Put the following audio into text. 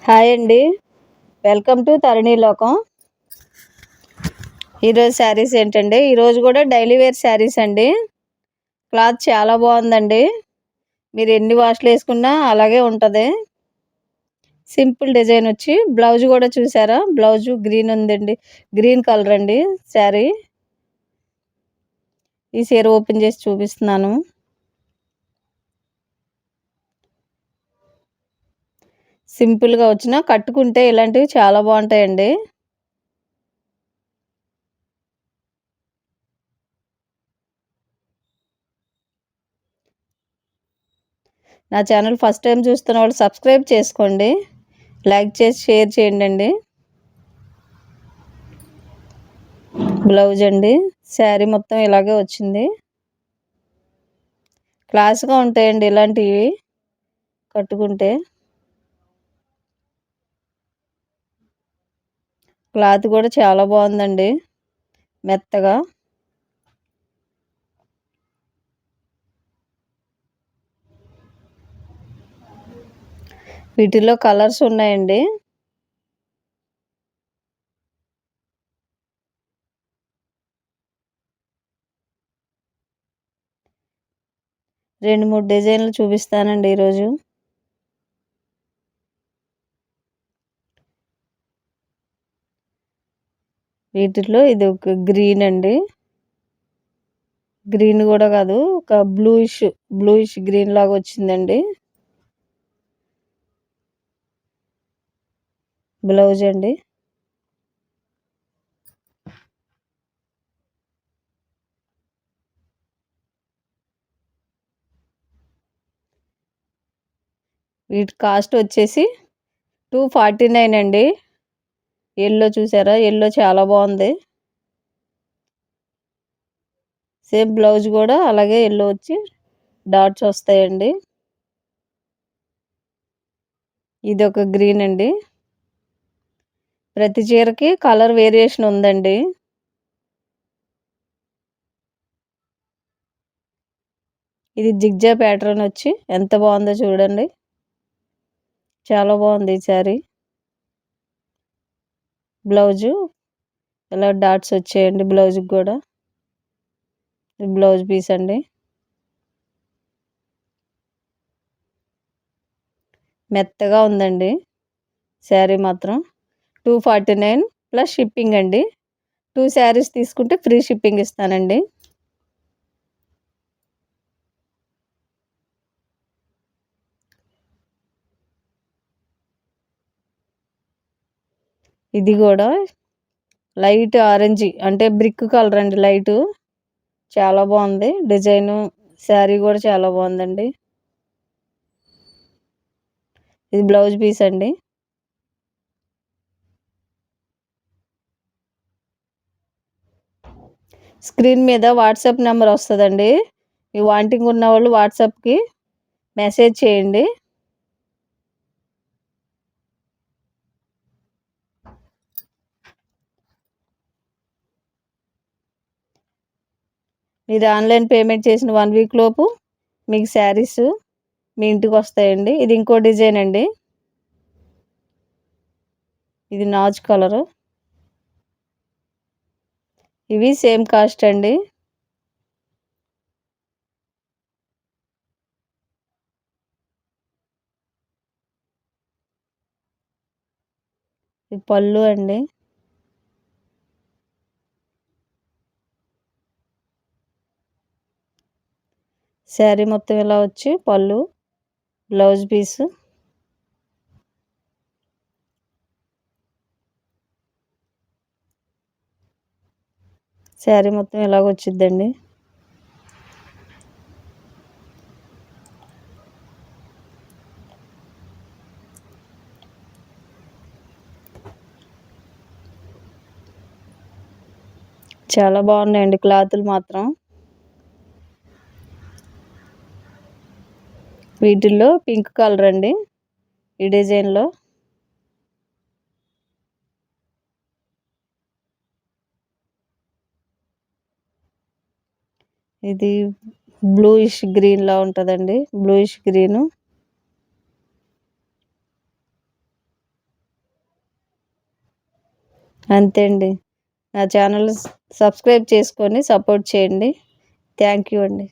Hi అండి. Welcome to Tharani లోకం. ఈరోజు శారీస్ ఏంటండి, ఈరోజు కూడా డైలీ వేర్ శారీస్ అండి. క్లాత్ చాలా బాగుందండి. మీరు ఎన్ని వాష్లు వేసుకున్నా అలాగే ఉంటుంది. సింపుల్ డిజైన్ వచ్చి బ్లౌజ్ కూడా చూసారా, బ్లౌజ్ గ్రీన్ ఉందండి, గ్రీన్ కలర్ అండి శారీ. ఈ చీర ఓపెన్ చేసి చూపిస్తున్నాను. సింపుల్గా వచ్చిన కట్టుకుంటే ఇలాంటివి చాలా బాగుంటాయండి. నా ఛానల్ ఫస్ట్ టైం చూస్తున్న వాళ్ళు సబ్స్క్రైబ్ చేసుకోండి, లైక్ చేసి షేర్ చేయండి. బ్లౌజ్ అండి, శారీ మొత్తం ఇలాగే వచ్చింది. క్లాస్గా ఉంటాయండి ఇలాంటివి కట్టుకుంటే. క్లాత్ కూడా చాలా బాగుందండి, మెత్తగా. వీటిల్లో కలర్స్ ఉన్నాయండి. రెండు మూడు డిజైన్లు చూపిస్తానండి ఈరోజు. వీటిలో ఇది ఒక గ్రీన్ అండి, గ్రీన్ కూడా కాదు, ఒక బ్లూయిష్ గ్రీన్ లాగా వచ్చిందండి. బ్లౌజ్ అండి, వీటి కాస్ట్ వచ్చేసి 249 అండి. ఎల్లో చూసారా, ఎల్లో చాలా బాగుంది. సేమ్ బ్లౌజ్ కూడా అలాగే ఎల్లో వచ్చి డాట్స్ వస్తాయండి. ఇది ఒక గ్రీన్ అండి. ప్రతి చీరకి కలర్ వేరియేషన్ ఉందండి. ఇది జిగ్జా ప్యాటర్న్ వచ్చి ఎంత బాగుందో చూడండి, చాలా బాగుంది ఈ శారీ. బ్లౌజు ఇలా డాట్స్ వచ్చాయండి, బ్లౌజ్కి కూడా. బ్లౌజ్ పీస్ అండి, మెత్తగా ఉందండి శారీ మాత్రం. 249 ప్లస్ షిప్పింగ్ అండి. 2 శారీస్ తీసుకుంటే ఫ్రీ షిప్పింగ్ ఇస్తానండి. ఇది కూడా లైట్ ఆరెంజ్ అంటే బ్రిక్ కలర్ అండి, లైటు. చాలా బాగుంది డిజైను, శారీ కూడా చాలా బాగుందండి. ఇది బ్లౌజ్ పీస్ అండి. స్క్రీన్ మీద వాట్సాప్ నెంబర్ వస్తుందండి. ఈ వాంటింగ్ ఉన్న వాళ్ళు వాట్సాప్కి మెసేజ్ చేయండి. మీరు ఆన్లైన్ పేమెంట్ చేసిన 1 వీక్ లోపు మీకు శారీస్ మీ ఇంటికి వస్తాయండి. ఇది ఇంకో డిజైన్ అండి, ఇది నాచు కలరు. ఇవి సేమ్ కాస్ట్ అండి. ఇది పళ్ళు అండి. శారీ మొత్తం ఇలా వచ్చి పళ్ళు, బ్లౌజ్ పీసు. శారీ మొత్తం ఇలాగ వచ్చిద్దండి. చాలా బాగున్నాయండి క్లాతులు మాత్రం. వీటిల్లో పింక్ కలర్ అండి, ఈ డిజైన్లో. ఇది బ్లూయిష్ గ్రీన్ లా ఉంటుందండి, బ్లూయిష్ గ్రీను. అంతే అండి. నా ఛానల్ సబ్స్క్రైబ్ చేసుకొని సపోర్ట్ చేయండి. థ్యాంక్ యూ అండి.